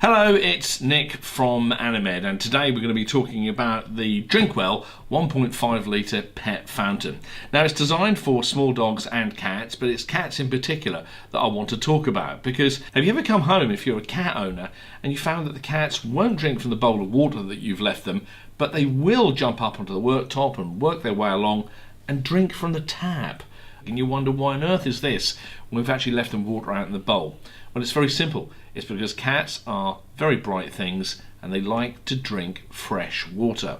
Hello, it's Nick from Animed, and today we're going to be talking about the Drinkwell 1.5 litre pet fountain. Now, it's designed for small dogs and cats, but it's cats in particular that I want to talk about, because have you ever come home, if you're a cat owner, and you found that the cats won't drink from the bowl of water that you've left them, but they will jump up onto the worktop and work their way along and drink from the tap? And you wonder, why on earth is this when we've actually left them water out in the bowl? Well, it's very simple. It's because cats are very bright things and they like to drink fresh water.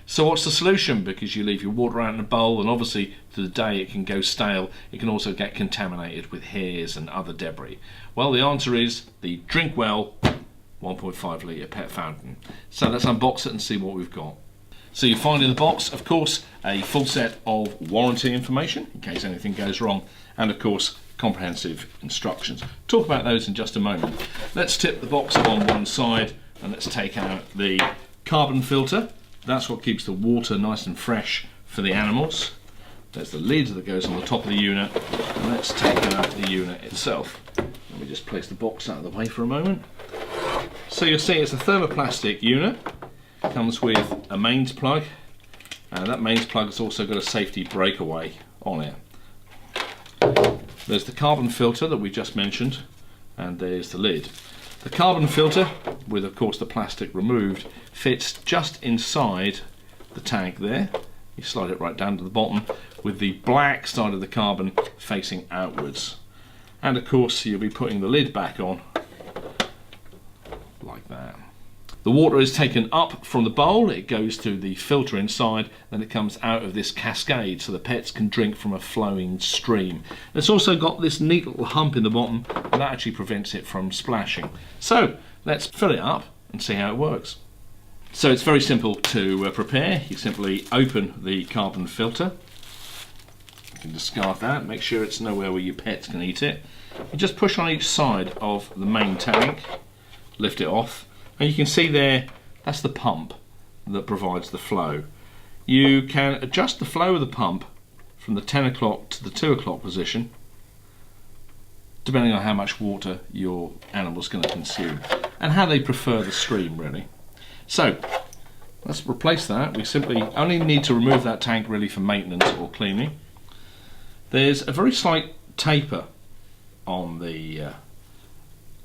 So what's the solution? Because you leave your water out in a bowl, and obviously through the day it can go stale. It can also get contaminated with hairs and other debris. Well, the answer is the Drinkwell 1.5 litre pet fountain. So let's unbox it and see what we've got. So you find in the box, of course, a full set of warranty information in case anything goes wrong, and of course comprehensive instructions. Talk about those in just a moment. Let's tip the box on one side and let's take out the carbon filter. That's what keeps the water nice and fresh for the animals. There's the lid that goes on the top of the unit, and let's take out the unit itself. Let me just place the box out of the way for a moment. So you'll see it's a thermoplastic unit. It comes with a mains plug, and that mains plug has also got a safety breakaway on it. There's the carbon filter that we just mentioned, and there's the lid. The carbon filter, with of course the plastic removed, fits just inside the tank there. You slide it right down to the bottom, with the black side of the carbon facing outwards. And of course you'll be putting the lid back on like that. The water is taken up from the bowl, it goes to the filter inside, then it comes out of this cascade so the pets can drink from a flowing stream. It's also got this neat little hump in the bottom, and that actually prevents it from splashing. So let's fill it up and see how it works. So it's very simple to prepare. You simply open the carbon filter. You can discard that, make sure it's nowhere where your pets can eat it. You just push on each side of the main tank, lift it off. And you can see there, that's the pump that provides the flow. You can adjust the flow of the pump from the 10 o'clock to the 2 o'clock position, depending on how much water your animal's going to consume and how they prefer the stream, really. So let's replace that. We simply only need to remove that tank really for maintenance or cleaning. There's a very slight taper on the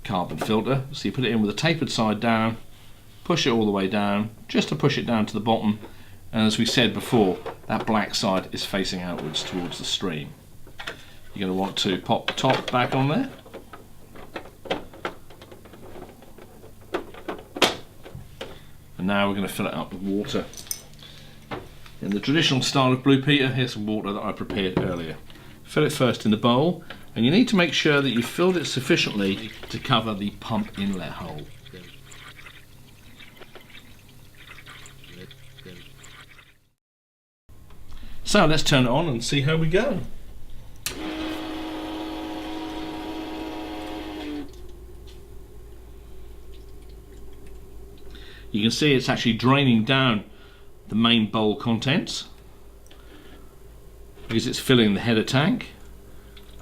carbon filter, so you put it in with the tapered side down, push it all the way down, just to push it down to the bottom, and as we said before, that black side is facing outwards towards the stream. You're going to want to pop the top back on there, and now we're going to fill it up with water. In the traditional style of Blue Peter, here's some water that I prepared earlier. Fill it first in the bowl, and you need to make sure that you filled it sufficiently to cover the pump inlet hole. So let's turn it on and see how we go. You can see it's actually draining down the main bowl contents because it's filling the header tank.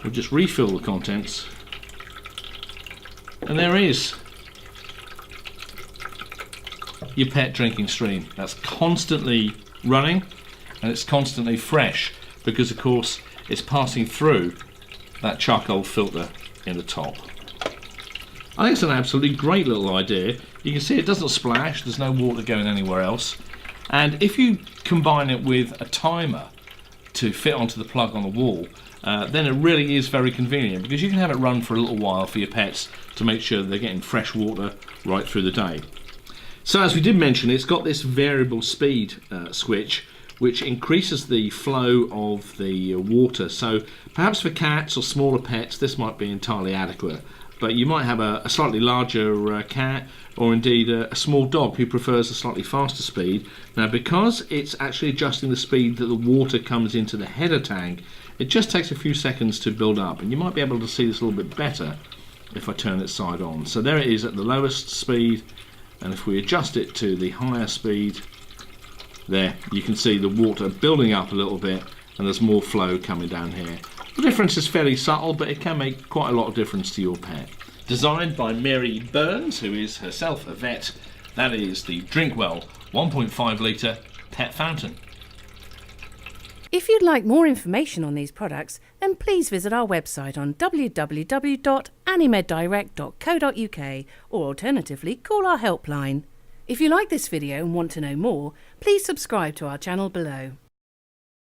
We'll just refill the contents, and there is your pet drinking stream. That's constantly running and it's constantly fresh because of course it's passing through that charcoal filter in the top. I think it's an absolutely great little idea. You can see it doesn't splash, there's no water going anywhere else, and if you combine it with a timer to fit onto the plug on the wall, then it really is very convenient because you can have it run for a little while for your pets to make sure that they're getting fresh water right through the day. So as we did mention, it's got this variable speed switch which increases the flow of the water. So perhaps for cats or smaller pets this might be entirely adequate, but you might have a slightly larger cat, or indeed a small dog who prefers a slightly faster speed. Now, because it's actually adjusting the speed that the water comes into the header tank, it just takes a few seconds to build up, and you might be able to see this a little bit better if I turn it side on. So there it is at the lowest speed, and if we adjust it to the higher speed, there you can see the water building up a little bit and there's more flow coming down here. The difference is fairly subtle, but it can make quite a lot of difference to your pet. Designed by Mary Burns, who is herself a vet. That is the Drinkwell 1.5 litre pet fountain. If you'd like more information on these products, then please visit our website on www.animeddirect.co.uk or alternatively call our helpline. If you like this video and want to know more, please subscribe to our channel below.